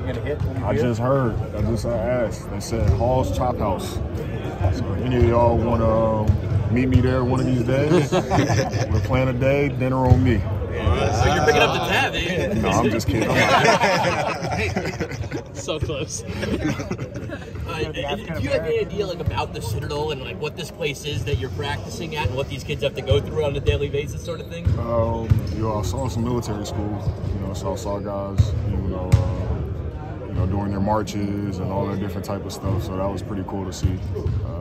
gonna hit? I just heard. I asked. They said Hall's Chop House. So if any of y'all want to meet me there one of these days, we're planning a day, dinner on me. So you're picking up the tab, eh? No, I'm just kidding. So close. Do you have any idea about the Citadel and what this place is that you're practicing at and what these kids have to go through on a daily basis, sort of thing? I saw some military schools. Saw guys, doing their marches and all that different type of stuff. So that was pretty cool to see.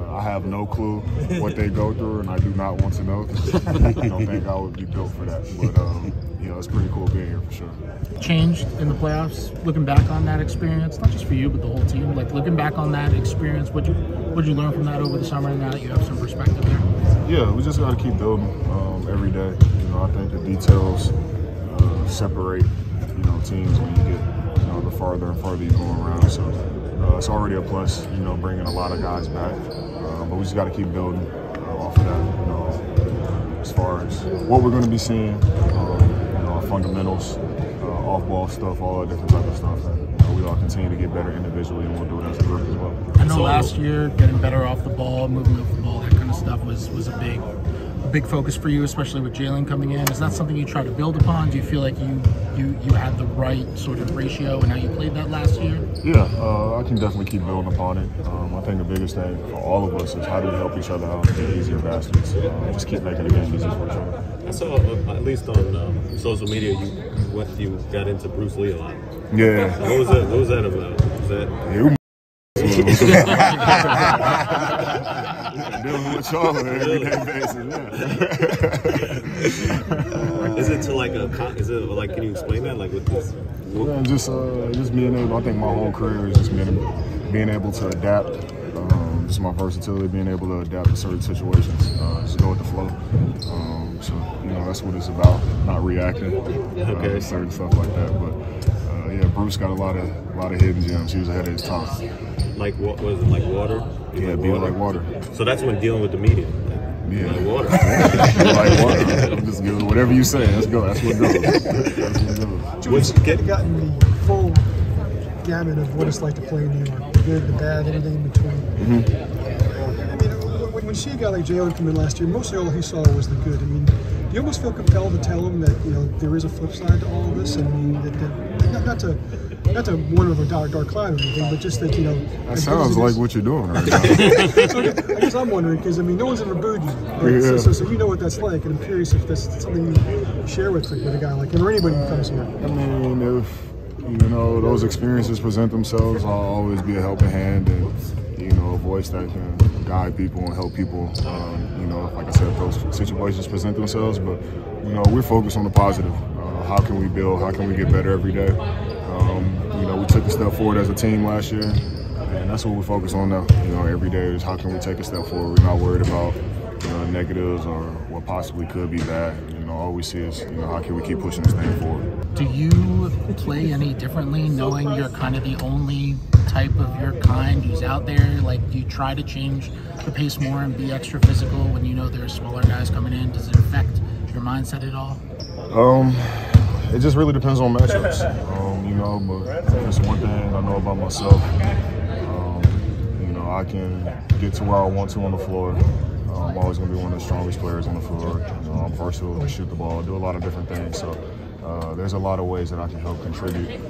I have no clue what they go through, and I do not want to know. I don't think I would be built for that. But it's pretty cool being here for sure. Changed in the playoffs, looking back on that experience, not just for you but the whole team. Looking back on that experience, what'd you learn from that over the summer? Now that you have some perspective there. Yeah, we just got to keep building every day. I think the details separate teams when you get the farther and farther you go around. So it's already a plus, bringing a lot of guys back. But we just got to keep building off of that. As far as what we're going to be seeing, our fundamentals, off-ball stuff, all that different type of stuff. And we all continue to get better individually, and we'll do it as a group as well. I know last year, getting better off the ball, moving off the ball, that kind of stuff was a big focus for you, especially with Jalen coming in. Is that something you try to build upon? Do you feel like you had the right sort of ratio and how you played that last year? Yeah, I can definitely keep building upon it. I think the biggest thing for all of us is how do we help each other out and get easier baskets. Just keep making the game easier for each other. I saw, at least on social media, you got into Bruce Lee a lot. Yeah. What was that about? Was that? Dealing with y'all on an everyday basis, yeah. Is it can you explain that? With this? Yeah, just being able, I think my whole career is just being able to adapt. Just my versatility, being able to adapt to certain situations. Just go with the flow. So, that's what it's about, not reacting to certain stuff like that. But, yeah, Bruce got a lot of hidden gems. He was ahead of his time. Like what was it? Like water? Yeah, being like water. So that's when dealing with the media. Yeah, like water. Like water. I'm just giving whatever you say. Let's go. That's what goes. Julius, you've gotten the full gamut of what it's like to play in New York. The good, the bad, anything in between. Mm-hmm. I mean, when you see a guy like Jalen come in last year, mostly all he saw was the good. I mean, do you almost feel compelled to tell him that there is a flip side to all of this? I mean, that not to warn of a dark cloud or anything, but just that That sounds like what you're doing right now. So I guess I'm wondering because no one's ever booed you, right? So you know what that's like, and I'm curious if that's something you share with a guy like him or anybody who comes here. I mean, if those experiences present themselves, I'll always be a helping hand and a voice that can guide people and help people. Like I said, if those situations present themselves, but we're focused on the positive. How can we build? How can we get better every day? We took a step forward as a team last year, and that's what we focus on now. Every day is how can we take a step forward. We're not worried about negatives or what possibly could be bad. All we see is how can we keep pushing this thing forward. Do you play any differently, knowing you're kind of the only type of your kind who's out there? Do you try to change the pace more and be extra physical when there are smaller guys coming in? Does it affect your mindset at all? It just really depends on matchups. But there's one thing I know about myself. I can get to where I want to on the floor. I'm always going to be one of the strongest players on the floor. I'm versatile to shoot the ball, do a lot of different things. So there's a lot of ways that I can help contribute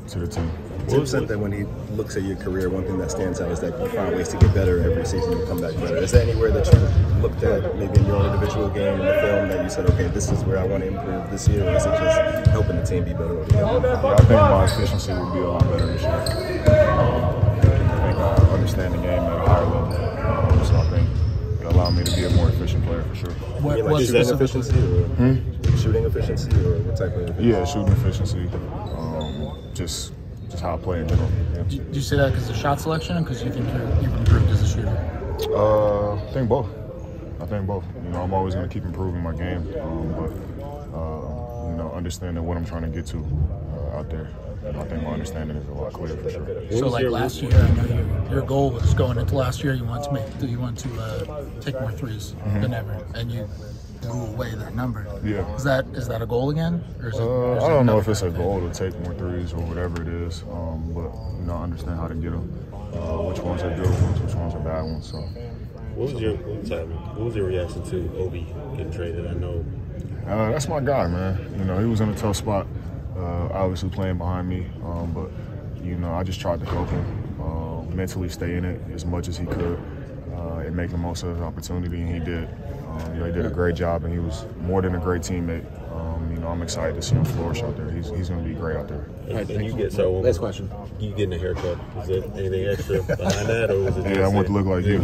to the team. Tim said that when he looks at your career, one thing that stands out is that you find ways to get better every season and come back better. Is there anywhere that you looked at, maybe in your own individual game, in the film, that you said, okay, this is where I want to improve this year, or is it just helping the team be better? I think my efficiency would be a lot better this year. I think I understand the game at a higher level, so I think it allowed me to be a more efficient player for sure. What shooting efficiency, or shooting efficiency, or what type of? Yeah, shooting efficiency. Just how I play in general. Yeah. Do you say that because of shot selection, or because you think you've improved as a shooter? I think both. I'm always going to keep improving my game, but understanding what I'm trying to get to out there. I think my understanding is a lot clearer for sure. So, last year, I know your goal was going into last year. You want to take more threes than ever, and you blew away that number. Yeah. Is that a goal again? Or is it, I don't know if it's a goal to take more threes or whatever it is, but you know, I understand how to get them. Which ones are good ones, which ones are bad ones. So. What was your reaction to Obi getting traded? I know. That's my guy, man. You know, he was in a tough spot, obviously playing behind me, but you know, I just tried to help him mentally stay in it as much as he could and make the most of his opportunity, and he did. You know, he did a great job, and he was more than a great teammate. You know, I'm excited to see him flourish out there. He's going to be great out there. And you get Next question. You getting a haircut? Is there anything extra behind that, or was it? Yeah, I want to look like you.